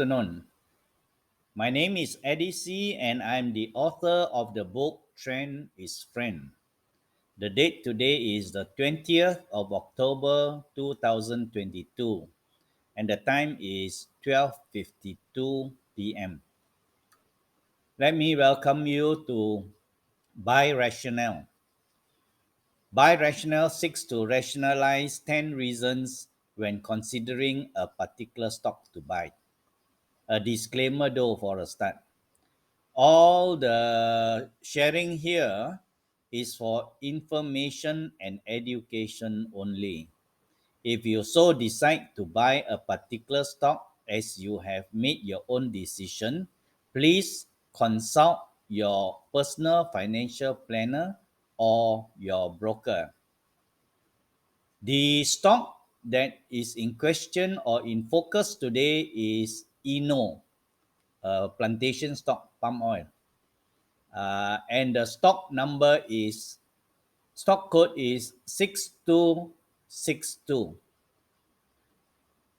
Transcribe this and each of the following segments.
Afternoon. My name is Eddie C, and I'm the author of the book Trend is Friend. The date today is the 20th of October 2022, and the time is 12:52 p.m. Let me welcome you to Buy Rationale. Buy Rationale seeks to rationalize 10 reasons when considering a particular stock to buy. A disclaimer though for a start. All the sharing here is for information and education only. If you so decide to buy a particular stock as you have made your own decision, please consult your personal financial planner or your broker. The stock that is in question or in focus today is Eno, a plantation stock, palm oil. And the stock code is 6262.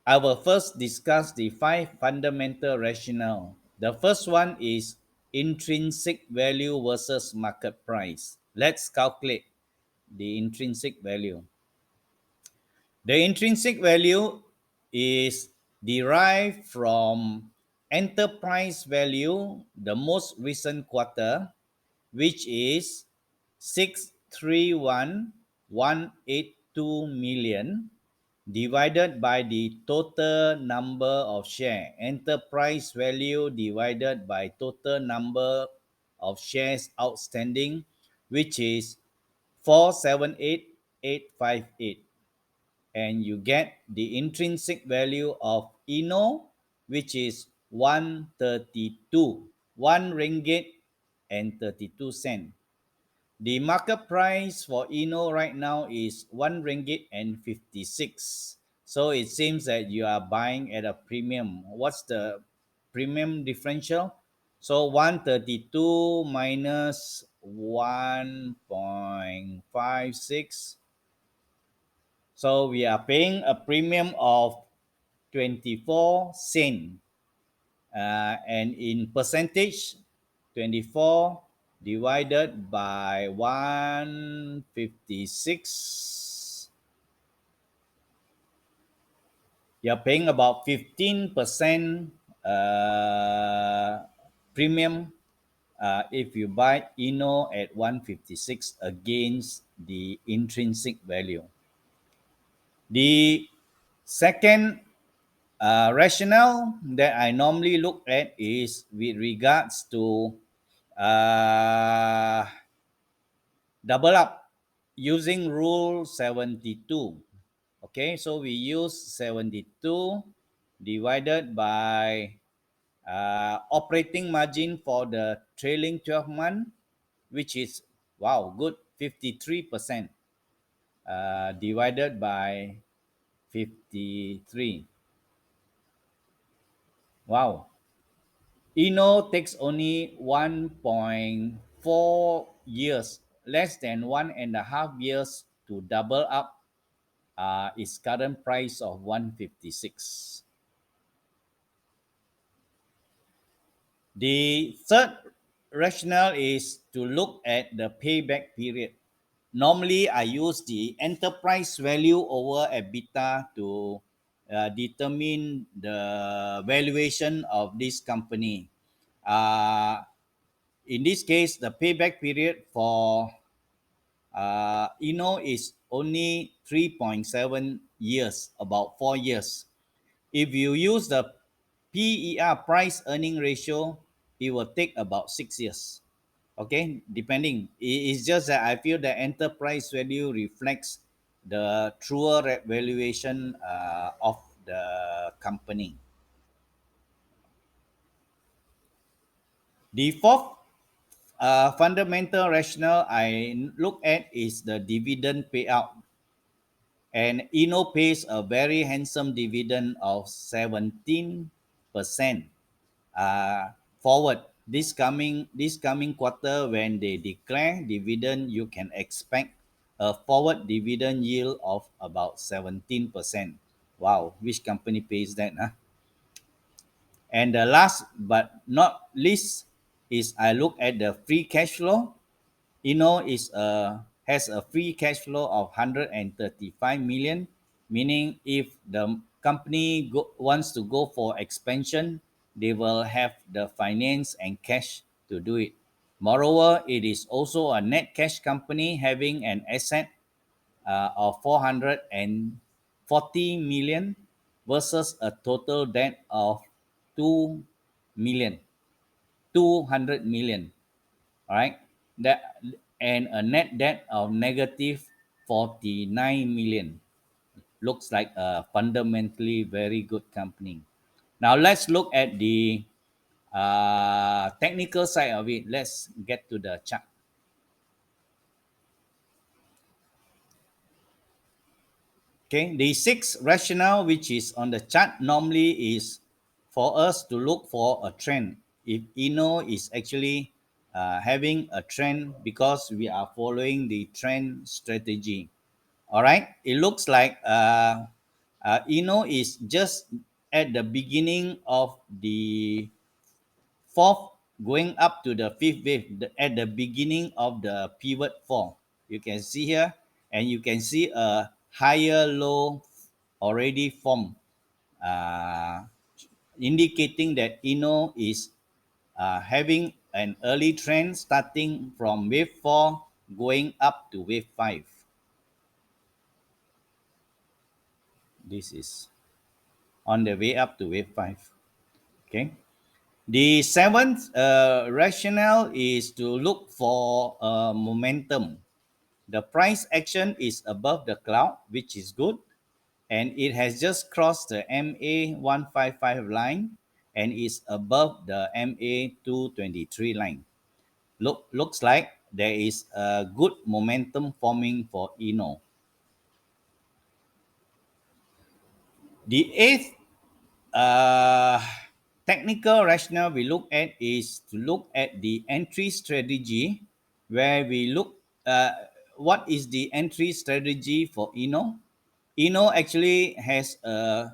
I will first discuss the five fundamental rationale. The first one is intrinsic value versus market price. Let's calculate the intrinsic value. The intrinsic value is derived from enterprise value, the most recent quarter, which is 631,182 million divided by the total number of share. Enterprise value divided by total number of shares outstanding, which is 478,858. And you get the intrinsic value of Eno, which is 132, 1 ringgit and 32 cent. The market price for Eno right now is 1 ringgit and 56. So it seems that you are buying at a premium. What's the premium differential? So 132 minus 1.56. So we are paying a premium of 24 cent. And in percentage, 24 divided by 156, you're paying about 15% premium if you buy Eno at 156 against the intrinsic value. The second rationale that I normally look at is with regards to uh, double up using rule 72. Okay, so we use 72 divided by operating margin for the trailing 12 month, which is, wow, good, 53%, divided by 53. Wow. Eno takes only 1.4 years, less than 1.5 years to double up its current price of 156. The third rationale is to look at the payback period. Normally, I use the enterprise value over EBITDA to determine the valuation of this company. In this case, the payback period for Eno is only 3.7 years, about 4 years. If you use the PER, price earning ratio, it will take about 6 years. Okay, depending. It's just that I feel the enterprise value reflects the truer valuation of the company. The fourth fundamental rationale I look at is the dividend payout. And Eno pays a very handsome dividend of 17% forward. This coming quarter, when they declare dividend, you can expect a forward dividend yield of about 17%. Wow, which company pays that? Huh? And the last but not least is I look at the free cash flow. Has a free cash flow of 135 million, meaning if the company wants to go for expansion, they will have the finance and cash to do it. Moreover, it is also a net cash company having an asset of 440 million versus a total debt of 2 million, 200 million. All right, that and a net debt of negative 49 million. Looks like a fundamentally very good company. Now let's look at the technical side of it. Let's get to the chart. Okay, the sixth rationale which is on the chart normally is for us to look for a trend. If Eno is actually having a trend because we are following the trend strategy. All right, it looks like Eno is just at the beginning of the fourth going up to the fifth wave at the beginning of the pivot fall. You can see here, and you can see a higher low already formed, uh, indicating that Eno is having an early trend starting from wave 4 going up to wave 5. This is on the way up to wave 5. Okay. The seventh rationale is to look for momentum. The price action is above the cloud, which is good, and it has just crossed the MA 155 line and is above the MA 223 line. Looks like there is a good momentum forming for Eno. The eighth uh, technical rationale we look at is to look at the entry strategy, where we look what is the entry strategy for Eno. Eno actually has a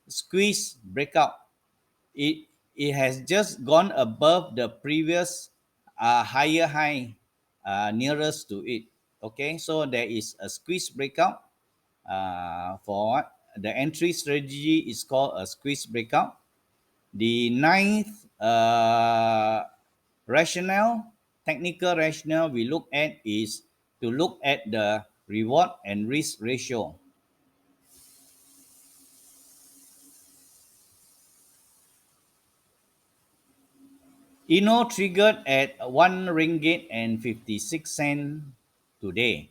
squeeze breakout. It has just gone above the previous higher high nearest to it. Okay, so there is a squeeze breakout for what? The entry strategy is called a squeeze breakout. The ninth rationale, technical rationale we look at is to look at the reward and risk ratio. Eno triggered at 1 ringgit and 56 cent today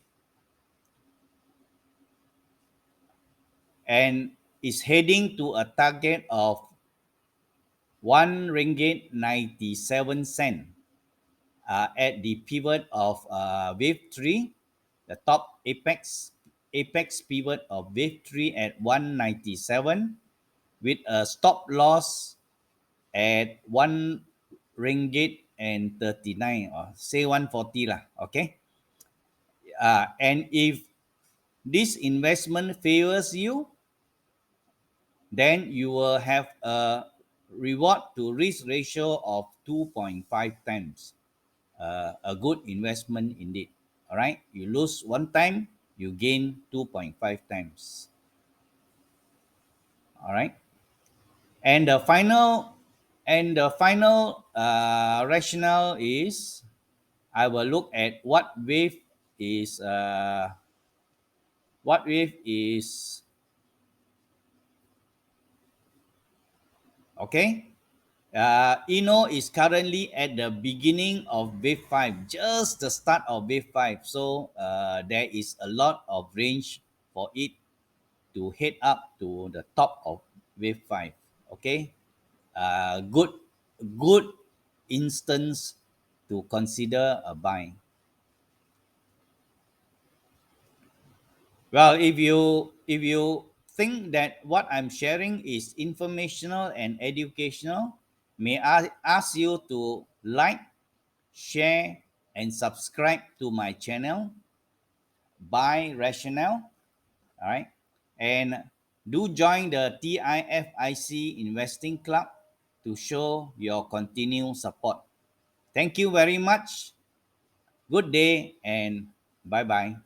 and is heading to a target of 1 ringgit 97 cent at the pivot of wave 3, the top apex pivot of wave 3 at 197 with a stop loss at 1 ringgit and 39 or say 140 lah, okay. And if this investment favors you, then you will have a reward to risk ratio of 2.5 times. A good investment indeed. All right, you lose one time, you gain 2.5 times. All right, and the final rationale is I will look at what wave is okay. Eno is currently at the beginning of wave 5, just the start of wave 5. So there is a lot of range for it to head up to the top of wave 5. Okay, good instance to consider a buy. Well, if you think that what I'm sharing is informational and educational, may I ask you to like, share, and subscribe to my channel by Rationale. All right, and do join the TIFIC Investing Club. to show your continued support. Thank you very much. Good day and bye bye.